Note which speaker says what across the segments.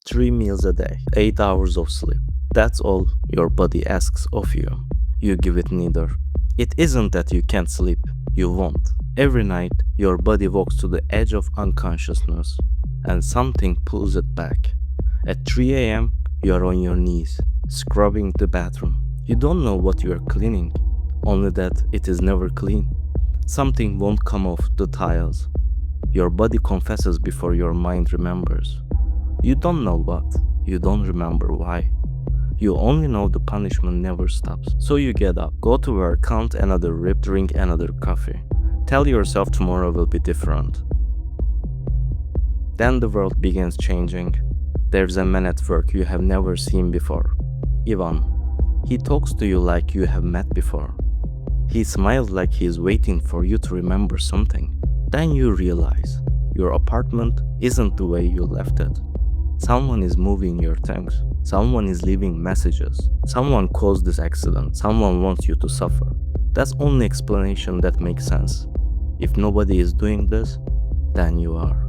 Speaker 1: 3 meals a day, 8 hours of sleep. That's all your body asks of you. You give it neither. It isn't that you can't sleep, you won't. Every night, your body walks to the edge of unconsciousness, and something pulls it back. At 3 a.m., you are on your knees, scrubbing the bathroom. You don't know what you are cleaning, only that it is never clean. Something won't come off the tiles. Your body confesses before your mind remembers. You don't know what, you don't remember why. You only know the punishment never stops. So you get up, go to work, count another rip, drink another coffee. Tell yourself tomorrow will be different. Then the world begins changing. There's a man at work you have never seen before. Ivan. He talks to you like you have met before. He smiles like he is waiting for you to remember something. Then you realize your apartment isn't the way you left it. Someone is moving your things. Someone is leaving messages. Someone caused this accident. Someone wants you to suffer. That's only explanation that makes sense. If nobody is doing this, then you are.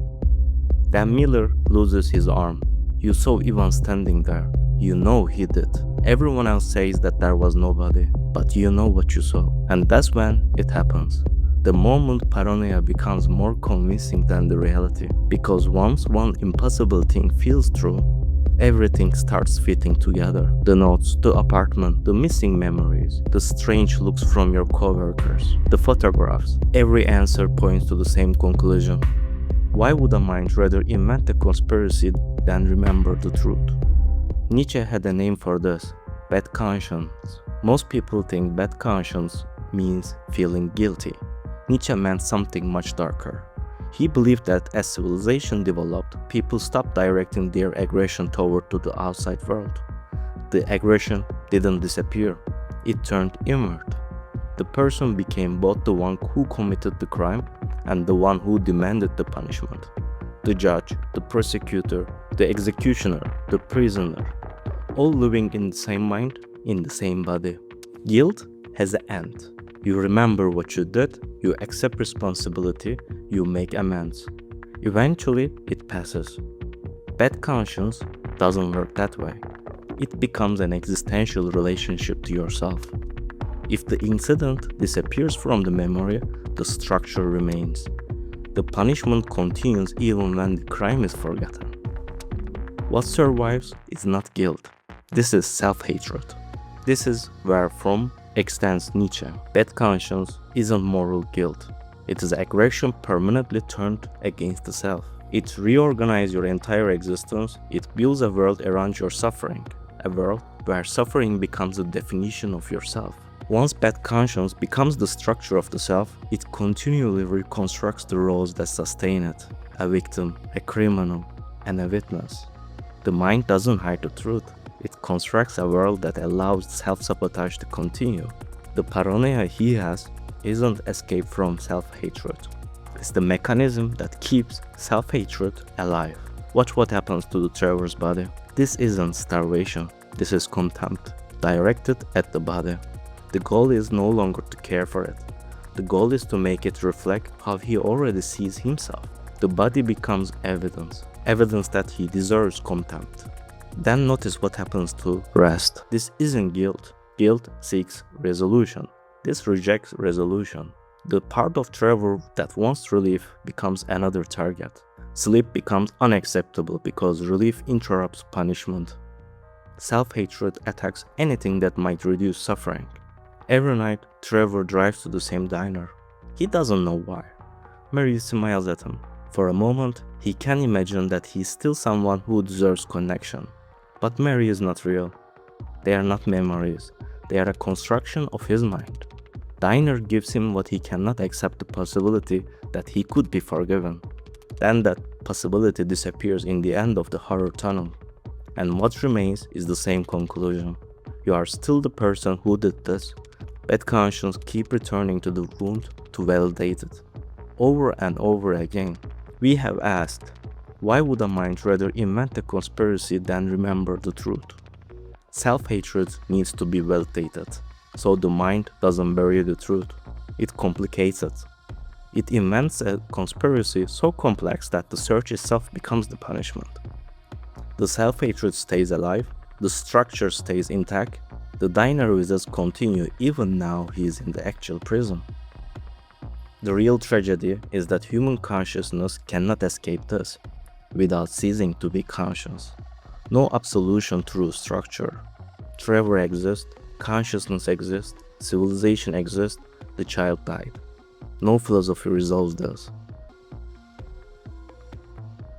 Speaker 1: Then Miller loses his arm. You saw Ivan standing there. You know he did. Everyone else says that there was nobody, but you know what you saw. And that's when it happens. The moment paranoia becomes more convincing than the reality, because once one impossible thing feels true, everything starts fitting together. The notes, the apartment, the missing memories, the strange looks from your coworkers, the photographs. Every answer points to the same conclusion. Why would a mind rather invent a conspiracy than remember the truth? Nietzsche had a name for this: bad conscience. Most people think bad conscience means feeling guilty. Nietzsche meant something much darker. He believed that as civilization developed, people stopped directing their aggression toward to the outside world. The aggression didn't disappear, it turned inward. The person became both the one who committed the crime and the one who demanded the punishment. The judge, the prosecutor, the executioner, the prisoner, all living in the same mind, in the same body. Guilt has an end. You remember what you did, you accept responsibility, you make amends. Eventually, it passes. Bad conscience doesn't work that way. It becomes an existential relationship to yourself. If the incident disappears from the memory, the structure remains. The punishment continues even when the crime is forgotten. What survives is not guilt. This is self-hatred. This is where Fromm extends Nietzsche. Bad conscience isn't moral guilt. It is aggression permanently turned against the self. It reorganizes your entire existence. It builds a world around your suffering. A world where suffering becomes the definition of yourself. Once bad conscience becomes the structure of the self, it continually reconstructs the roles that sustain it. A victim, a criminal, and a witness. The mind doesn't hide the truth. It constructs a world that allows self-sabotage to continue. The paranoia he has isn't escape from self-hatred. It's the mechanism that keeps self-hatred alive. Watch what happens to the Trevor's body. This isn't starvation. This is contempt, directed at the body. The goal is no longer to care for it. The goal is to make it reflect how he already sees himself. The body becomes evidence. Evidence that he deserves contempt. Then notice what happens to rest. This isn't guilt. Guilt seeks resolution. This rejects resolution. The part of Trevor that wants relief becomes another target. Sleep becomes unacceptable because relief interrupts punishment. Self-hatred attacks anything that might reduce suffering. Every night, Trevor drives to the same diner. He doesn't know why. Mary smiles at him. For a moment, he can imagine that he's still someone who deserves connection. But Mary is not real. They are not memories. They are a construction of his mind. Diner gives him what he cannot accept, the possibility that he could be forgiven. Then that possibility disappears in the end of the horror tunnel. And what remains is the same conclusion. You are still the person who did this. Bad conscience keep returning to the wound to validate it. Over and over again, we have asked, why would a mind rather invent a conspiracy than remember the truth? Self-hatred needs to be validated, so the mind doesn't bury the truth. It complicates it. It invents a conspiracy so complex that the search itself becomes the punishment. The self-hatred stays alive, the structure stays intact, the diner visits continue even now he is in the actual prison. The real tragedy is that human consciousness cannot escape this without ceasing to be conscious. No absolution through structure. Trevor exists, consciousness exists, civilization exists, the child died. No philosophy resolves this.